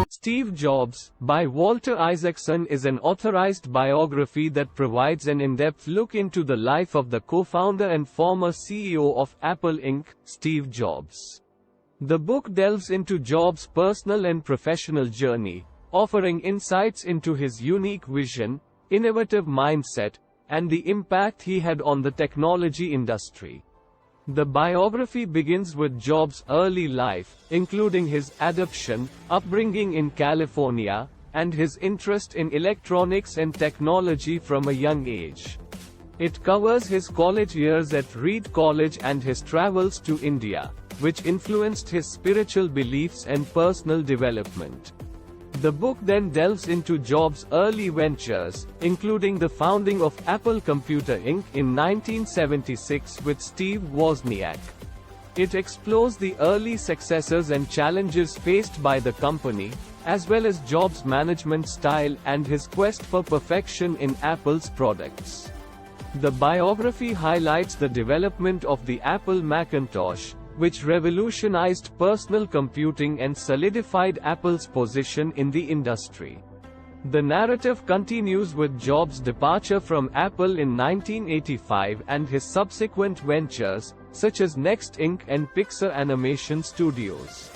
Steve Jobs, by Walter Isaacson, is an authorized biography that provides an in-depth look into the life of the co-founder and former CEO of Apple Inc., Steve Jobs. The book delves into Jobs' personal and professional journey, offering insights into his unique vision, innovative mindset, and the impact he had on the technology industry. The biography begins with Jobs' early life, including his adoption, upbringing in California, and his interest in electronics and technology from a young age. It covers his college years at Reed College and his travels to India, which influenced his spiritual beliefs and personal development. The book then delves into Jobs' early ventures, including the founding of Apple Computer Inc. in 1976 with Steve Wozniak. It explores the early successes and challenges faced by the company, as well as Jobs' management style and his quest for perfection in Apple's products. The biography highlights the development of the Apple Macintosh, which revolutionized personal computing and solidified Apple's position in the industry. The narrative continues with Jobs' departure from Apple in 1985 and his subsequent ventures, such as Next Inc. and Pixar Animation Studios.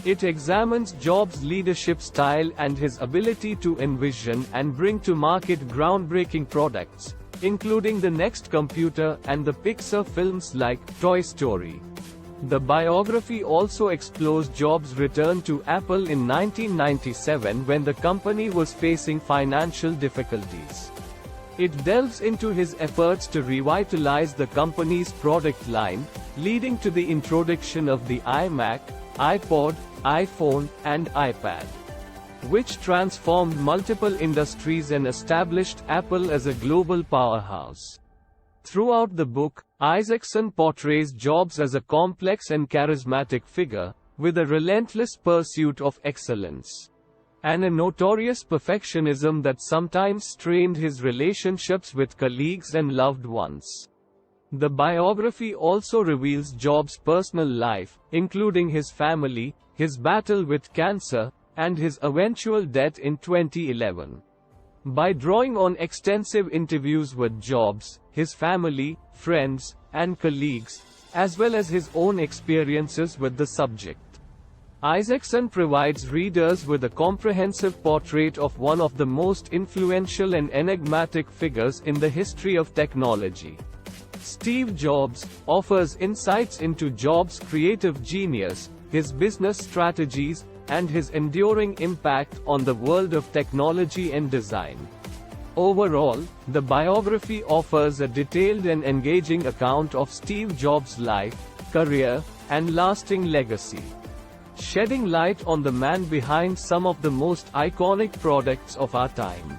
It examines Jobs' leadership style and his ability to envision and bring to market groundbreaking products, including the Next Computer and the Pixar films like Toy Story. The biography also explores Jobs' return to Apple in 1997 when the company was facing financial difficulties. It delves into his efforts to revitalize the company's product line, leading to the introduction of the iMac, iPod, iPhone, and iPad, which transformed multiple industries and established Apple as a global powerhouse. Throughout the book, Isaacson portrays Jobs as a complex and charismatic figure, with a relentless pursuit of excellence, and a notorious perfectionism that sometimes strained his relationships with colleagues and loved ones. The biography also reveals Jobs' personal life, including his family, his battle with cancer, and his eventual death in 2011. By drawing on extensive interviews with Jobs, his family, friends, and colleagues, as well as his own experiences with the subject, Isaacson provides readers with a comprehensive portrait of one of the most influential and enigmatic figures in the history of technology. Steve Jobs offers insights into Jobs' creative genius, his business strategies, and his enduring impact on the world of technology and design. Overall, the biography offers a detailed and engaging account of Steve Jobs' life, career, and lasting legacy, shedding light on the man behind some of the most iconic products of our time.